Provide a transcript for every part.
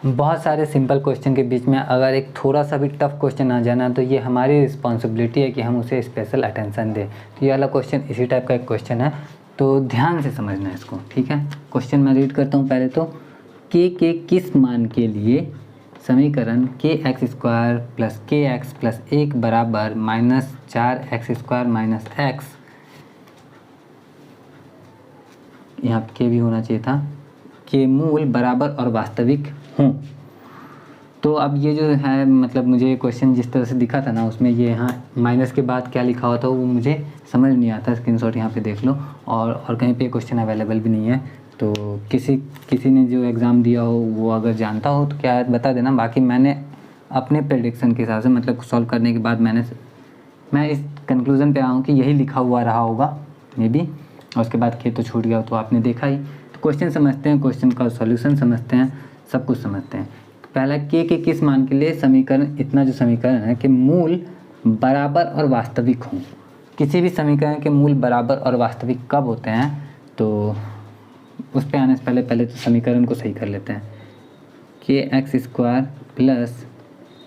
बहुत सारे simple question के बीच में अगर एक थोड़ा सा भी टफ क्वेश्चन आ जाना तो ये हमारी रिस्पॉन्सिबिलिटी है कि हम उसे स्पेशल अटेंशन दें। तो ये वाला क्वेश्चन इसी टाइप का एक क्वेश्चन है, तो ध्यान से समझना है इसको, ठीक है। क्वेश्चन मैं रीड करता हूँ पहले तो। के किस मान के लिए समीकरण के एक्स स्क्वायर प्लस के एक्स प्लस 1 बराबर minus 4x square minus x, यहाँ के भी होना चाहिए था, के मूल बराबर और वास्तविक हों। तो अब ये जो है मतलब मुझे क्वेश्चन जिस तरह से दिखा था ना, उसमें ये यहाँ माइनस के बाद क्या लिखा हुआ था वो मुझे समझ नहीं आता। स्क्रीनशॉट यहाँ पे देख लो, और कहीं पे क्वेश्चन अवेलेबल भी नहीं है। तो किसी ने जो एग्ज़ाम दिया हो वो अगर जानता हो तो क्या बता देना। बाकी मैंने अपने प्रेडिक्शन के हिसाब से मतलब सॉल्व करने के बाद मैं इस कंक्लूज़न पे आया हूँ कि यही लिखा हुआ रहा होगा मे बी, और उसके बाद के तो छूट गया तो आपने देखा ही। तो क्वेश्चन समझते हैं, क्वेश्चन का सॉल्यूशन समझते हैं, सब कुछ समझते हैं। पहला, के किस मान के लिए समीकरण, इतना जो समीकरण है कि मूल बराबर और वास्तविक हों। किसी भी समीकरण के मूल बराबर और वास्तविक कब होते हैं, तो उस पे आने से पहले तो समीकरण को सही कर लेते हैं। के एक्स स्क्वायर प्लस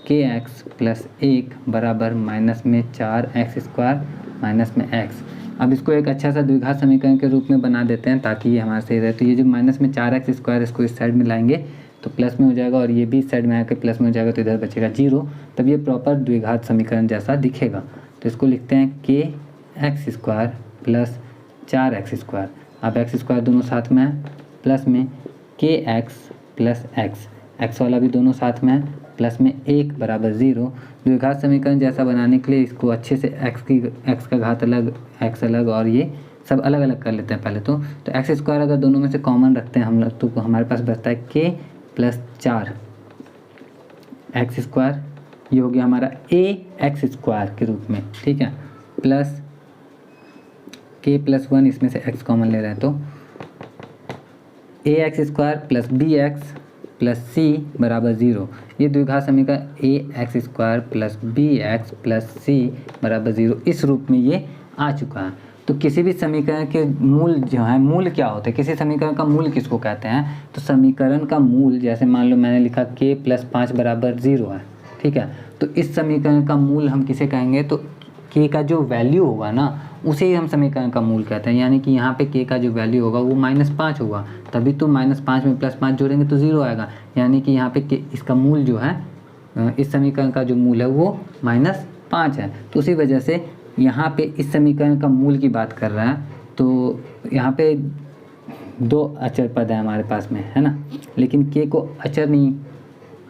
के एक्स प्लस 1 बराबर माइनस में 4x स्क्वायर माइनस में x। अब इसको एक अच्छा सा द्विघात समीकरण के रूप में बना देते हैं ताकि ये हमारा सही रहे। तो ये जो माइनस में 4x स्क्वायर, इसको इस साइड में लाएंगे तो प्लस में हो जाएगा, और ये भी इस साइड में आकर प्लस में हो जाएगा, तो इधर बचेगा 0। तब ये प्रॉपर द्विघात समीकरण जैसा दिखेगा। तो इसको लिखते हैं के x square plus 4x square. अब एक्स स्क्वायर दोनों साथ में है, प्लस में के एक्स प्लस एक्स वाला भी दोनों साथ में है, प्लस में 1 बराबर 0। द्विघात समीकरण जैसा बनाने के लिए इसको अच्छे से एक्स का घात अलग, एक्स अलग, और ये सब अलग अलग कर लेते हैं पहले तो एक्स स्क्वायर अगर दोनों में से कॉमन रखते हैं हम लोग तो हमारे पास बचता है के प्लस 4 एक्स स्क्वायर, ये हो गया हमारा ए एक्स स्क्वायर के रूप में, ठीक है, प्लस के प्लस 1, इसमें से एक्स कॉमन ले रहे हैं तो A X square plus B X plus C बराबर 0। ये द्विघात समीकरण A X square plus B X plus C बराबर 0 इस रूप में ये आ चुका है। तो किसी भी समीकरण के मूल जो है, मूल क्या होते हैं, किसी समीकरण का मूल किसको कहते हैं, तो समीकरण का मूल, जैसे मान लो मैंने लिखा के प्लस 5 बराबर 0 है, ठीक है, तो इस समीकरण का मूल हम किसे कहेंगे, तो के का जो वैल्यू होगा ना उसे ही हम समीकरण का मूल कहते हैं। यानी कि यहाँ पे के का जो वैल्यू होगा वो -5 होगा, तभी तो -5 में +5 जोड़ेंगे तो 0 आएगा। यानी कि यहाँ पे के इसका मूल जो है, इस समीकरण का जो मूल है वो -5 है। तो उसी वजह से यहाँ पे इस समीकरण का मूल की बात कर रहा है। तो यहाँ पे 2 अचर पद है हमारे पास में, है ना, लेकिन के को अचर नहीं,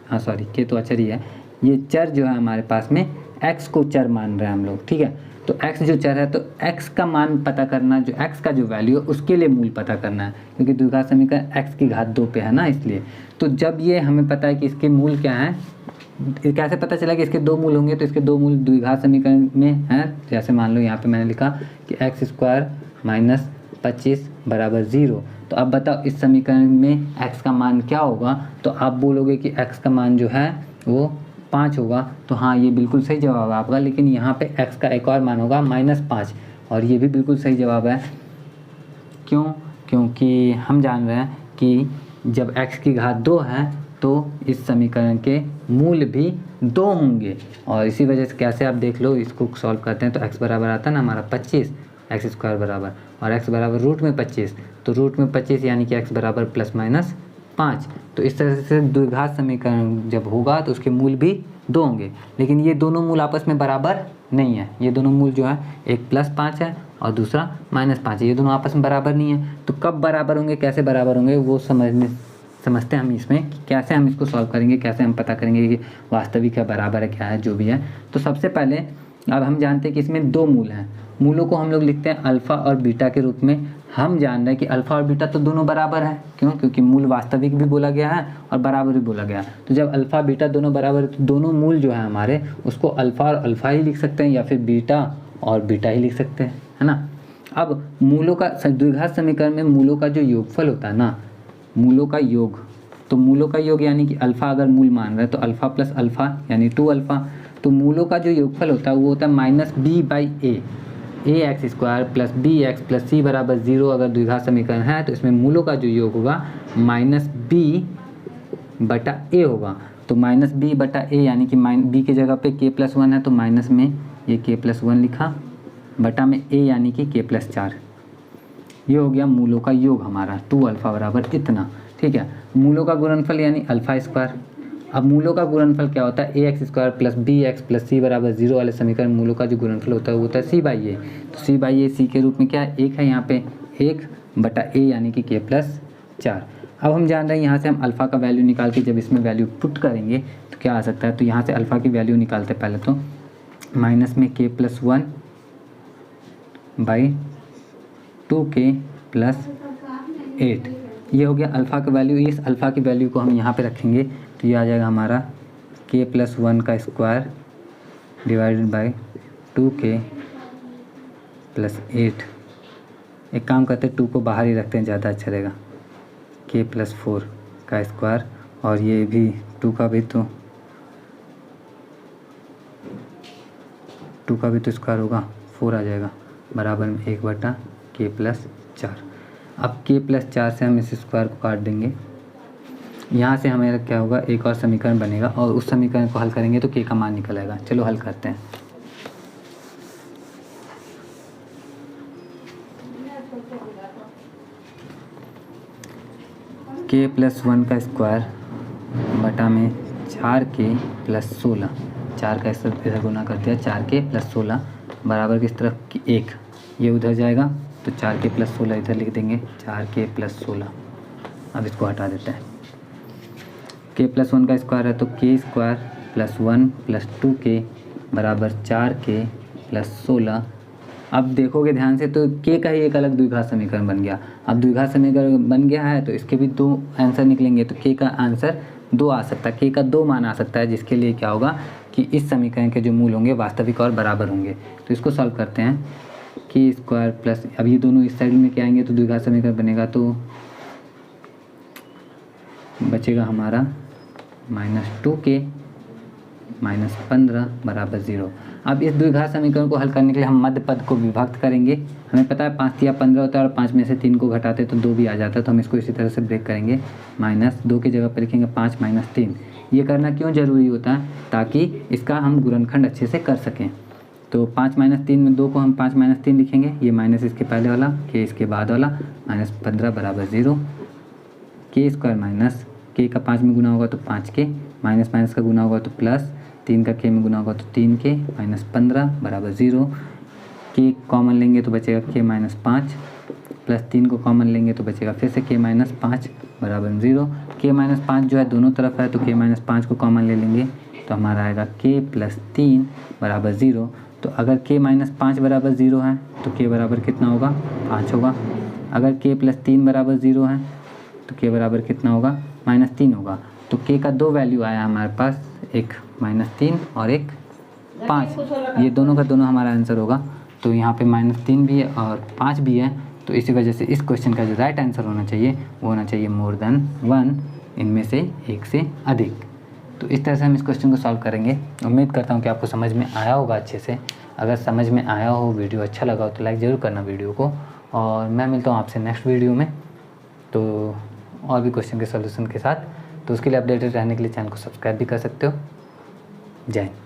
हाँ सॉरी, के तो अचर ही है, ये चर जो है हमारे पास में x को चर मान रहे हैं हम लोग, ठीक है। तो x जो चर है तो x का मान पता करना, जो x का जो वैल्यू है उसके लिए मूल पता करना है, क्योंकि द्विघात समीकरण x की घात 2 पे है ना, इसलिए। तो जब ये हमें पता है कि इसके मूल क्या हैं, कैसे पता चला कि इसके 2 मूल होंगे, तो इसके 2 मूल द्विघात समीकरण में हैं। जैसे मान लो यहाँ पे मैंने लिखा कि एक्स स्क्वायर माइनस 25 बराबर 0। तो अब बताओ इस समीकरण में x का मान क्या होगा, तो आप बोलोगे कि x का मान जो है वो 5 होगा। तो हाँ, ये बिल्कुल सही जवाब है आपका, लेकिन यहाँ पे x का एक और मान होगा -5, और ये भी बिल्कुल सही जवाब है। क्यों? क्योंकि हम जान रहे हैं कि जब x की घात 2 है तो इस समीकरण के मूल भी 2 होंगे, और इसी वजह से कैसे आप देख लो, इसको सॉल्व करते हैं तो x बराबर आता है ना हमारा 25 एक्स स्क्वायर बराबर, और x बराबर रूट में 25, तो रूट में 25 यानी कि x बराबर +-5। तो इस तरह से द्विघात समीकरण जब होगा तो उसके मूल भी 2 होंगे, लेकिन ये दोनों मूल आपस में बराबर नहीं है। ये दोनों मूल जो है, एक +5 है और दूसरा -5 है, ये दोनों आपस में बराबर नहीं है। तो कब बराबर होंगे, कैसे बराबर होंगे, वो समझते हैं हम इसमें कि कैसे हम इसको सॉल्व करेंगे, कैसे हम पता करेंगे कि वास्तविक है, बराबर है, क्या है, जो भी है। तो सबसे पहले अब हम जानते हैं कि इसमें 2 मूल हैं। मूलों को हम लोग लिखते हैं अल्फ़ा और बीटा के रूप में। हम जान रहे हैं कि अल्फ़ा और बीटा तो दोनों बराबर है। क्यों? क्योंकि मूल वास्तविक भी बोला गया है और बराबर भी बोला गया है। तो जब अल्फ़ा बीटा दोनों बराबर है तो दोनों मूल जो है हमारे, उसको अल्फ़ा और अल्फ़ा ही लिख सकते हैं, या फिर बीटा और बीटा ही लिख सकते हैं, है ना। अब मूलों का द्विघात समीकरण में मूलों का जो योगफल होता है ना, मूलों का योग, तो मूलों का योग यानी कि अल्फ़ा अगर मूल मान रहे हैं तो अल्फ़ा प्लस अल्फ़ा यानी 2 अल्फ़ा। तो मूलों का जो योगफल होता है वो होता है -b/a, ax square plus B X plus C बराबर 0। अगर द्विघात समीकरण है तो इसमें मूलों का जो योग होगा -b बटा ए होगा। तो माइनस बी बटा ए यानी कि बी की जगह पे k+1 है तो माइनस में ये k+1 लिखा बटा में ए यानी कि k+4। ये हो गया मूलों का योग हमारा 2 अल्फ़ा बराबर इतना। ठीक है, मूलों का गुणनफल यानी अल्फ़ा स्क्वायर। अब मूलों का गुणनफल क्या होता है, ax² + bx + c बराबर 0 वाले समीकरण मूलों का जो गुणनफल होता है वो होता है c/a। तो c/a c के रूप में क्या है, 1 है यहाँ पे, 1 बटा a यानी कि k+4। अब हम जान रहे हैं यहाँ से हम अल्फ़ा का वैल्यू निकाल के जब इसमें वैल्यू पुट करेंगे तो क्या आ सकता है। तो यहाँ से अल्फ़ा की वैल्यू निकालते पहले तो माइनस में k+1 बाई 2k + 8। ये हो गया अल्फ़ा का वैल्यू। इस अल्फ़ा की वैल्यू को हम यहाँ पे रखेंगे तो ये आ जाएगा हमारा k+1 का स्क्वायर डिवाइडेड बाई 2k + 8। एक काम करते हैं 2 को बाहर ही रखते हैं, ज़्यादा अच्छा रहेगा। k+4 का स्क्वायर और ये भी 2 का भी तो स्क्वायर होगा, 4 आ जाएगा बराबर में 1 बटा k+4। अब k+4 से हम इस स्क्वायर को काट देंगे। यहाँ से हमारा क्या होगा, एक और समीकरण बनेगा और उस समीकरण को हल करेंगे तो k का मान निकल आएगा। चलो हल करते हैं। k+1 का स्क्वायर बटा में 4k + 16, 4 का इधर गुना कर दिया, 4k + 16 बराबर किस तरफ 1, ये उधर जाएगा तो 4k + 16 इधर लिख देंगे, 4k + 16। अब इसको हटा देते हैं। k+1 का स्क्वायर है तो k² + 1 + 2k बराबर 4k + 16। अब देखोगे ध्यान से तो k का ही एक अलग द्विघात समीकरण बन गया। अब द्विघात समीकरण बन गया है तो इसके भी 2 आंसर निकलेंगे। तो k का आंसर 2 आ सकता है, k का 2 मान आ सकता है, जिसके लिए क्या होगा कि इस समीकरण के जो मूल होंगे वास्तविक और बराबर होंगे। तो इसको सॉल्व करते हैं। k² प्लस, अब ये दोनों इस साइड में क्या आएंगे तो द्विघात समीकरण बनेगा, तो बचेगा हमारा -2k - 15 बराबर 0। अब इस द्विघात समीकरण को हल करने के लिए हम मध्य पद को विभक्त करेंगे। हमें पता है 5 या 15 होता है और 5 में से 3 को घटाते तो 2 भी आ जाता है, तो हम इसको इसी तरह से ब्रेक करेंगे। -2 की जगह पर लिखेंगे 5 - 3। ये करना क्यों ज़रूरी होता है, ताकि इसका हम गुणनखंड अच्छे से कर सकें। तो 5 - 3 में 2 को हम 5 - 3 लिखेंगे, ये माइनस इसके पहले वाला, k इसके बाद वाला, -15 बराबर 0। k² माइनस k का 5 में गुना होगा तो 5k, माइनस माइनस का गुना होगा तो प्लस, 3 का k में गुना होगा तो 3k, -15 बराबर 0। k कॉमन लेंगे तो बचेगा k - 5, प्लस 3 को कॉमन लेंगे तो बचेगा फिर से k - 5 बराबर 0। k - 5 जो है दोनों तरफ है तो k - 5 को कॉमन ले लेंगे तो हमारा आएगा k + 3 बराबर 0। तो अगर k - 5 बराबर 0 है तो k बराबर कितना होगा, 5 होगा। अगर k + 3 बराबर 0 है तो k बराबर कितना होगा, -3 होगा। तो k का 2 वैल्यू आया हमारे पास, एक -3 और एक 5। ये दोनों का दोनों हमारा आंसर होगा। तो यहाँ पे -3 भी है और 5 भी है, तो इसी वजह से इस क्वेश्चन का जो राइट आंसर होना चाहिए वो होना चाहिए मोर देन 1, इनमें से एक से अधिक। तो इस तरह से हम इस क्वेश्चन को सॉल्व करेंगे। उम्मीद करता हूँ कि आपको समझ में आया होगा अच्छे से। अगर समझ में आया हो, वीडियो अच्छा लगा हो तो लाइक ज़रूर करना वीडियो को, और मैं मिलता हूँ आपसे नेक्स्ट वीडियो में तो और भी क्वेश्चन के सॉल्यूशन के साथ। तो उसके लिए अपडेटेड रहने के लिए चैनल को सब्सक्राइब भी कर सकते हो। जय हिंद।